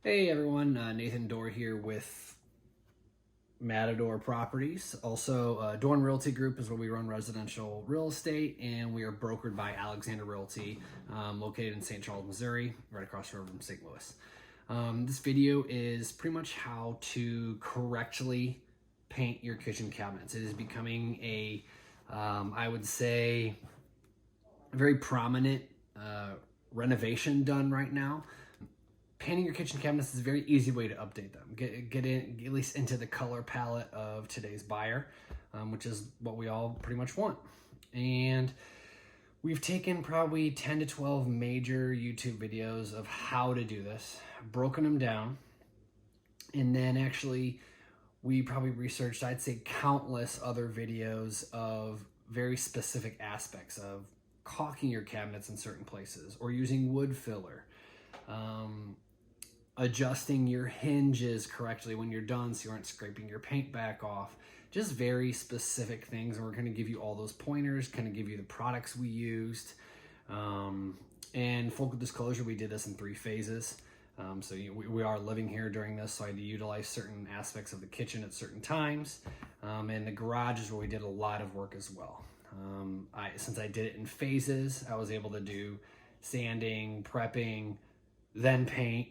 Hey everyone, Nathan Dorr here with Matador Properties. Also, Dorn Realty Group is where we run residential real estate, and we are brokered by Alexander Realty, located in St. Charles, Missouri, right across the road from St. Louis. This video is pretty much how to correctly paint your kitchen cabinets. It is becoming a, I would say, a very prominent renovation done right now. Painting your kitchen cabinets is a very easy way to update them. Get in at least into the color palette of today's buyer, which is what we all pretty much want. And we've taken probably 10 to 12 major YouTube videos of how to do this, broken them down, and then actually we probably researched, I'd say, countless other videos of very specific aspects of caulking your cabinets in certain places or using wood filler. Adjusting your hinges correctly when you're done so you aren't scraping your paint back off. Just very specific things, and we're going to give you all those pointers, kind of give you the products we used. And full disclosure, we did this in 3 phases. We are living here during this, so I had to utilize certain aspects of the kitchen at certain times. And the garage is where we did a lot of work as well. Since I did it in phases, I was able to do sanding, prepping, then paint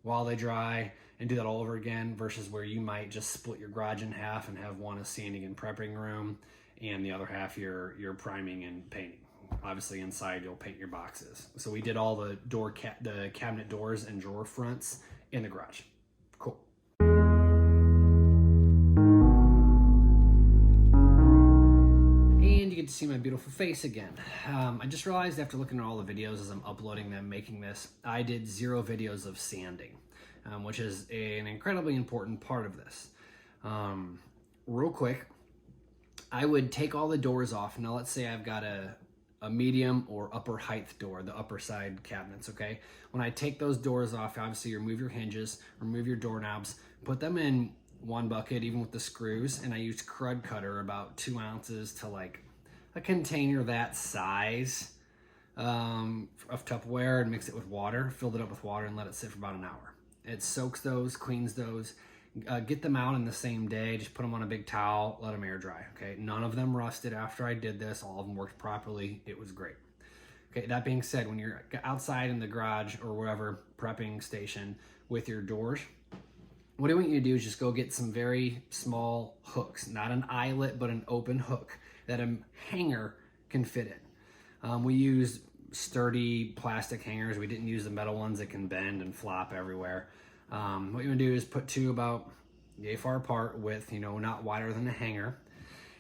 while they dry, and do that all over again, versus where you might just split your garage in half and have one a sanding and prepping room and the other half your priming and painting. Obviously inside you'll paint your boxes. So we did all the the cabinet doors and drawer fronts in the garage. Cool. And you get to see my beautiful face again. I just realized after looking at all the videos as I'm uploading them, making this, I did 0 videos of sanding, which is an incredibly important part of this. Real quick, I would take all the doors off. Now let's say I've got a medium or upper height door, the upper side cabinets, okay? When I take those doors off, obviously you remove your hinges, remove your doorknobs, put them in one bucket, even with the screws, and I used Krud Kutter, about 2 ounces to like a container that size of Tupperware, and mix it with water, filled it up with water, and let it sit for about an hour. It soaks those, cleans those, get them out in the same day, just put them on a big towel, let them air dry, okay? None of them rusted after I did this, all of them worked properly, it was great. Okay, that being said, when you're outside in the garage or whatever prepping station with your doors, what I want you to do is just go get some very small hooks, not an eyelet, but an open hook that a hanger can fit in. We used sturdy plastic hangers. We didn't use the metal ones that can bend and flop everywhere. What you want to do is put 2 about yay far apart with, not wider than a hanger.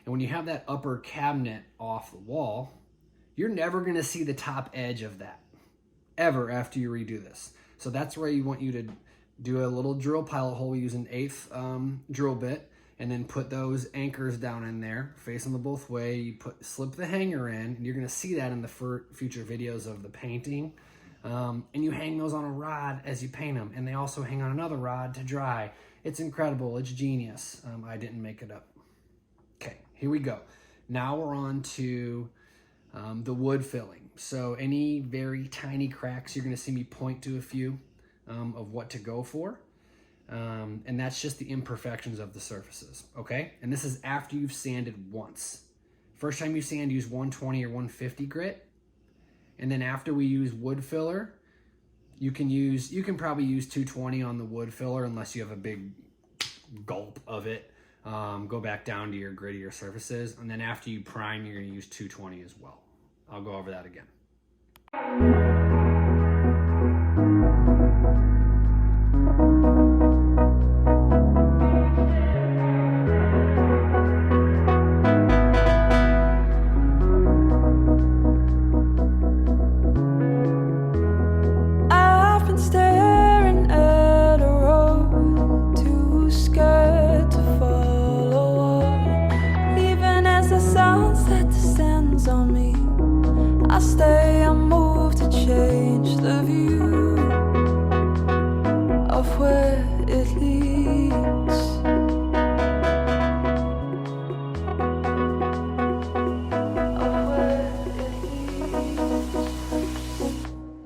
And when you have that upper cabinet off the wall, you're never going to see the top edge of that ever after you redo this. So that's where you want you to do a little drill pilot hole. We use an 1/8 drill bit, and then put those anchors down in there, face them the both way. You slip the hanger in, and you're gonna see that in the future videos of the painting. And you hang those on a rod as you paint them, and they also hang on another rod to dry. It's incredible, it's genius. I didn't make it up. Okay, here we go. Now we're on to the wood filling. So any very tiny cracks, you're gonna see me point to a few of what to go for. And that's just the imperfections of the surfaces, okay? And this is after you've sanded once. First time you sand, use 120 or 150 grit. And then after we use wood filler, you can probably use 220 on the wood filler unless you have a big gulp of it. Go back down to your grittier surfaces. And then after you prime, you're gonna use 220 as well. I'll go over that again. On me, I stay, I move to change the view of where it leads.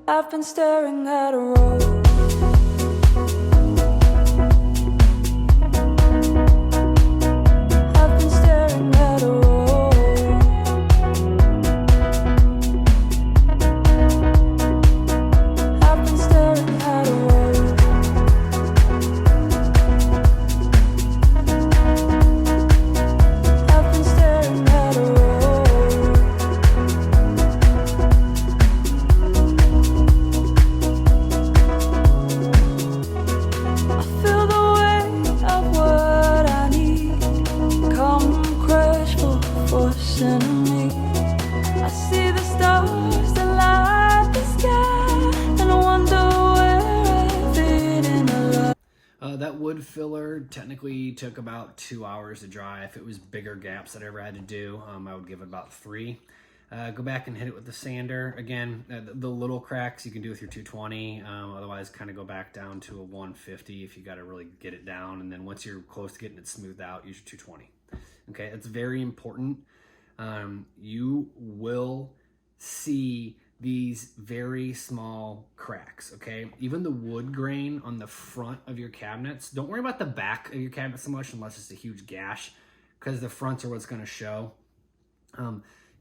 I've been staring at a road wood filler technically took about 2 hours to dry. If it was bigger gaps that I ever had to do, I would give it about 3. Go back and hit it with the sander. Again, the little cracks you can do with your 220. Otherwise, kind of go back down to a 150 if you got to really get it down. And then once you're close to getting it smoothed out, use your 220. Okay, it's very important. You will see these very small cracks, okay? Even the wood grain on the front of your cabinets. Don't worry about the back of your cabinet so much unless it's a huge gash, because the fronts are what's going to show.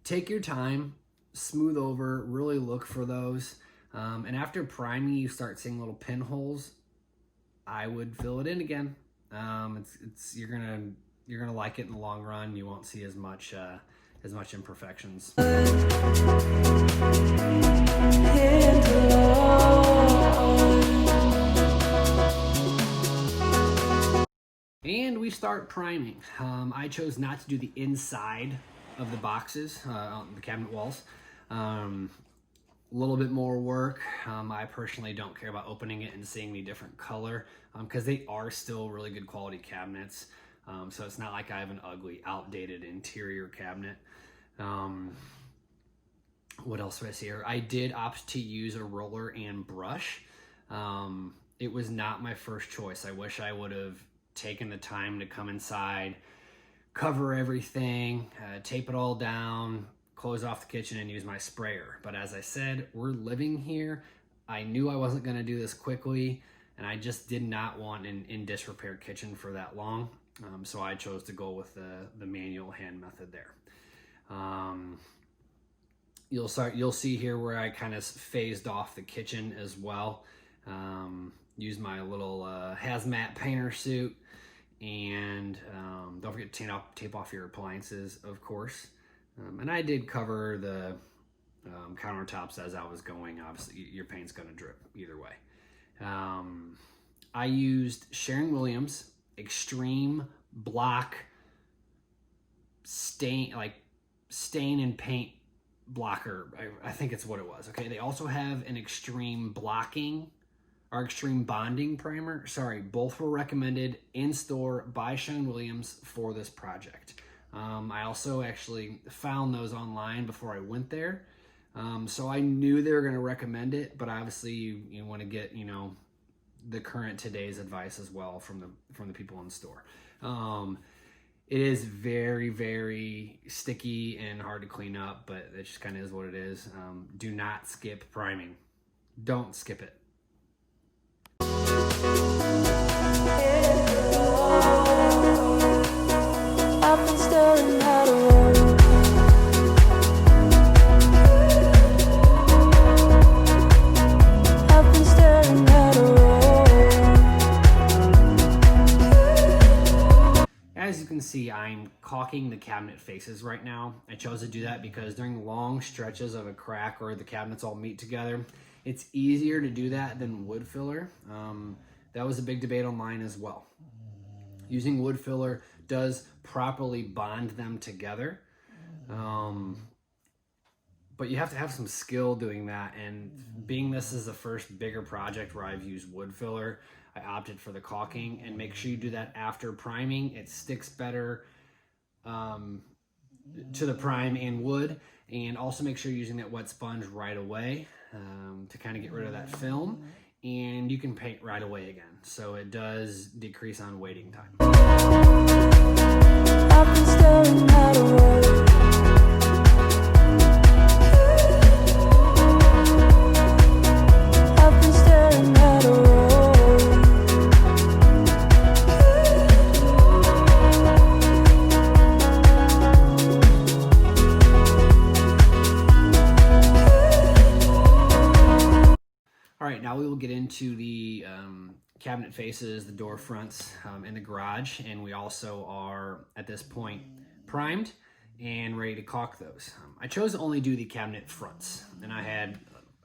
Take your time, smooth over, really look for those. And after priming, you start seeing little pinholes. I would fill it in again. You're gonna like it in the long run. You won't see as much imperfections. And we start priming. I chose not to do the inside of the boxes, on the cabinet walls. A little bit more work. I personally don't care about opening it and seeing the different color, because they are still really good quality cabinets. So it's not like I have an ugly, outdated interior cabinet. What else do I see here? I did opt to use a roller and brush. It was not my first choice. I wish I would have taken the time to come inside, cover everything, tape it all down, close off the kitchen, and use my sprayer. But as I said, we're living here. I knew I wasn't going to do this quickly, and I just did not want an in disrepair kitchen for that long. So I chose to go with the manual hand method there. You'll see here where I kind of phased off the kitchen as well. Use my little hazmat painter suit, and don't forget to tape off your appliances, of course. And I did cover the countertops as I was going. Obviously, your paint's going to drip either way. I used Sherwin Extreme Block stain and paint blocker. I think it's what it was. Okay, they also have an extreme blocking or extreme bonding primer. Sorry, both were recommended in store by Sherwin for this project. I also actually found those online before I went there. So I knew they were going to recommend it, but obviously you want to get, the current today's advice as well from the people in the store. It is very, very sticky and hard to clean up, but it just kind of is what it is. Do not skip priming. Don't skip it. I've been staring at a wall. I've been staring at a wall. As you can see, I'm caulking the cabinet faces right now. I chose to do that because during long stretches of a crack or the cabinets all meet together, it's easier to do that than wood filler. That was a big debate on mine as well. Using wood filler does properly bond them together. But you have to have some skill doing that. And being this is the first bigger project where I've used wood filler, I opted for the caulking. And make sure you do that after priming. It sticks better to the prime and wood. And also make sure you're using that wet sponge right away to kind of get rid of that film. And you can paint right away again. So it does decrease on waiting time. I've been staring at a wall. I've been staring at a All right, now we will get into the cabinet faces, the door fronts, and the garage. And we also are, at this point, primed and ready to caulk those. I chose to only do the cabinet fronts. And I had,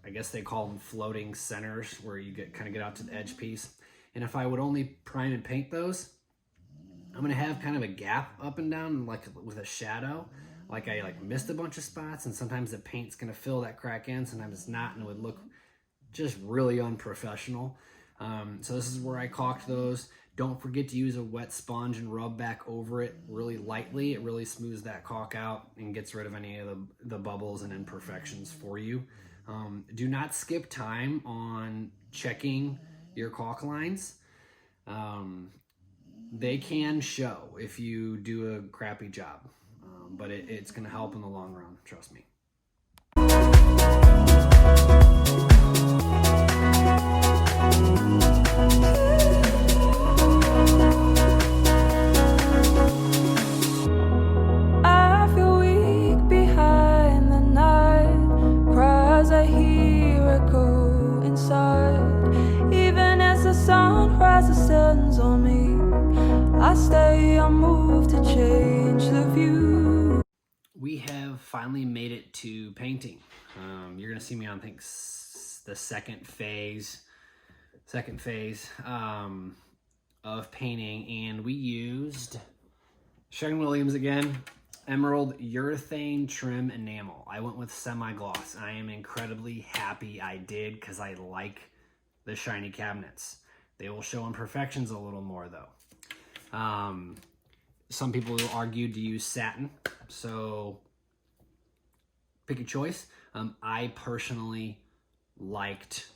I guess they call them floating centers, where you kind of get out to the edge piece. And if I would only prime and paint those, I'm going to have kind of a gap up and down, like with a shadow. Like I missed a bunch of spots, and sometimes the paint's going to fill that crack in, sometimes it's not, and it would look just really unprofessional. So this is where I caulked those. Don't forget to use a wet sponge and rub back over it really lightly. It really smooths that caulk out and gets rid of any of the bubbles and imperfections for you. Do not skip time on checking your caulk lines. They can show if you do a crappy job, but it's going to help in the long run, trust me. I feel weak behind the night, cries I hear echo inside. Even as the sunrise ascends on me, I stay unmoved to change the view. We have finally made it to painting. You're gonna see me on, I think, the second phase of painting, and we used Sherwin again, Emerald Urethane Trim Enamel. I went with semi-gloss. I am incredibly happy I did because I like the shiny cabinets. They will show imperfections a little more though. Some people will argue to use satin, so pick your choice. I personally liked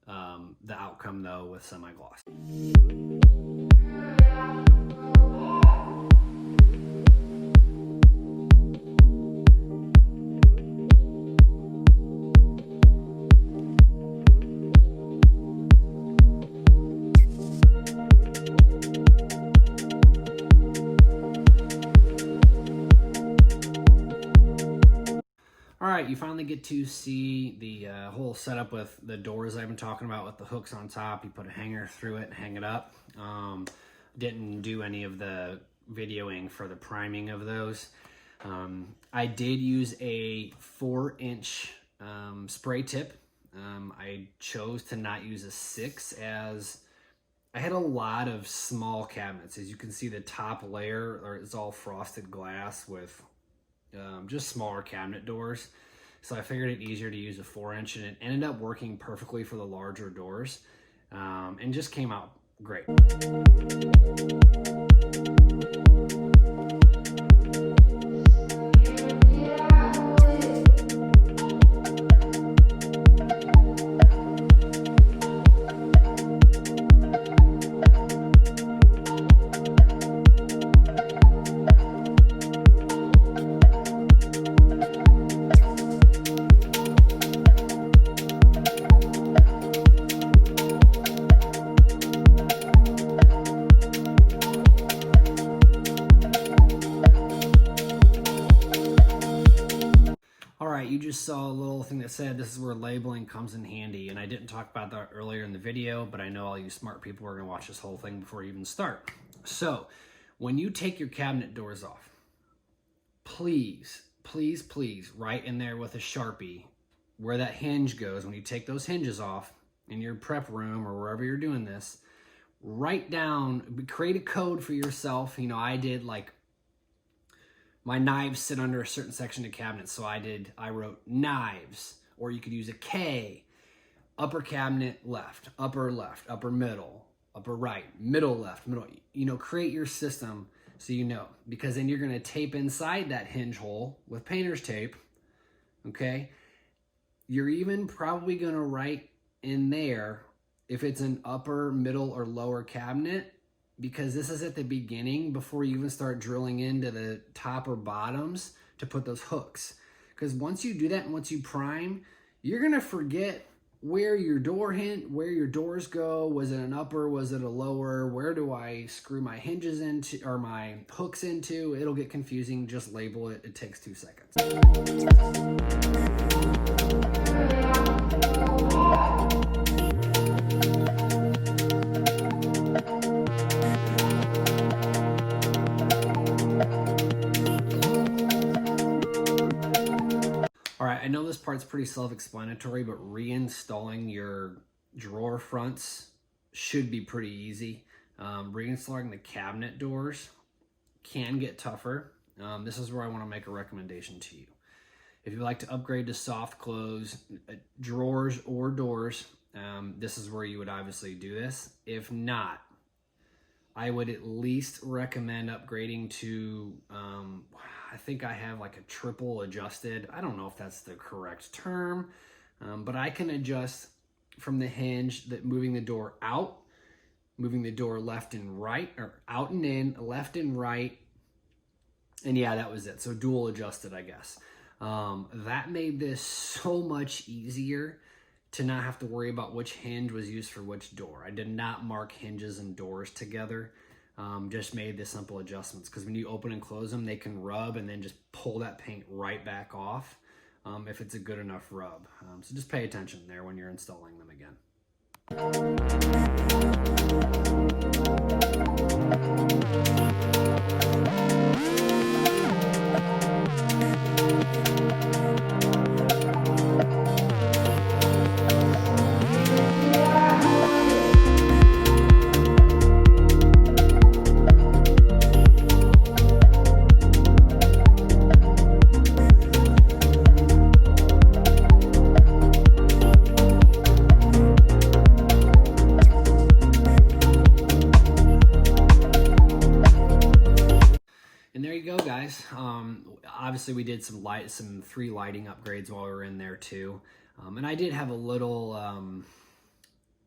the outcome though with semi-gloss. All right, you finally get to see the whole setup with the doors I've been talking about with the hooks on top. You put a hanger through it and hang it up. Didn't do any of the videoing for the priming of those. I did use a 4-inch spray tip. I chose to not use a 6 as I had a lot of small cabinets. As you can see, the top layer is all frosted glass with just smaller cabinet doors. So I figured it easier to use a 4-inch, and it ended up working perfectly for the larger doors, and just came out great. You just saw a little thing that said this is where labeling comes in handy, and I didn't talk about that earlier in the video, but I know all you smart people are going to watch this whole thing before you even start. So when you take your cabinet doors off, please write in there with a Sharpie where that hinge goes. When you take those hinges off in your prep room or wherever you're doing this, write down, create a code for yourself. You know, I did like my knives sit under a certain section of cabinets, so I wrote knives, or you could use a K, upper cabinet left, upper middle, upper right, middle left, middle. You know, create your system so you know, because then you're gonna tape inside that hinge hole with painter's tape, okay? You're even probably gonna write in there if it's an upper, middle, or lower cabinet, because this is at the beginning before you even start drilling into the top or bottoms to put those hooks. Because once you do that and once you prime, you're gonna forget where your doors go. Was it an upper? Was it a lower? Where do I screw my hinges into or my hooks into? It'll get confusing. Just label it. It takes 2 seconds. All right, I know this part's pretty self-explanatory, but reinstalling your drawer fronts should be pretty easy. Reinstalling the cabinet doors can get tougher. This is where I want to make a recommendation to you. If you'd like to upgrade to soft close drawers or doors, this is where you would obviously do this. If not, I would at least recommend upgrading to, I think I have like a triple adjusted. I don't know if that's the correct term, but I can adjust from the hinge that moving the door out, moving the door left and right, or out and in, left and right. And yeah, that was it. So dual adjusted, I guess. That made this so much easier to not have to worry about which hinge was used for which door. I did not mark hinges and doors together. Just made the simple adjustments, because when you open and close them, they can rub and then just pull that paint right back off if it's a good enough rub. So just pay attention there when you're installing them again. And there you go, guys. Obviously we did some 3 lighting upgrades while we were in there too. And I did have a little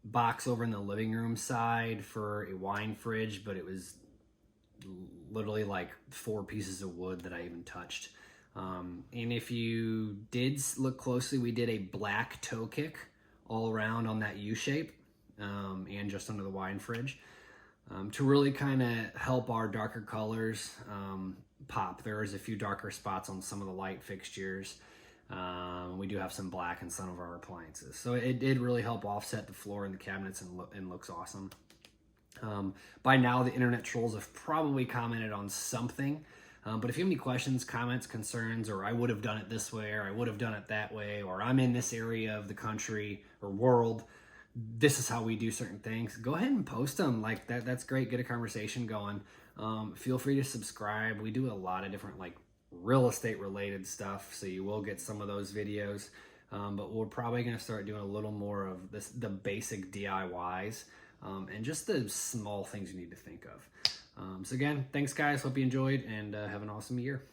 box over in the living room side for a wine fridge, but it was literally like 4 pieces of wood that I even touched. And if you did look closely, we did a black toe kick all around on that U-shape and just under the wine fridge. To really kind of help our darker colors pop. There's a few darker spots on some of the light fixtures. We do have some black in some of our appliances. So it did really help offset the floor and the cabinets and looks awesome. By now, the internet trolls have probably commented on something. But if you have any questions, comments, concerns, or I would have done it this way, or I would have done it that way, or I'm in this area of the country or world, this is how we do certain things, go ahead and post them. Like that's great. Get a conversation going. Feel free to subscribe. We do a lot of different like real estate related stuff, so you will get some of those videos. But we're probably going to start doing a little more of the basic DIYs and just the small things you need to think of. So again, thanks guys. Hope you enjoyed, and have an awesome year.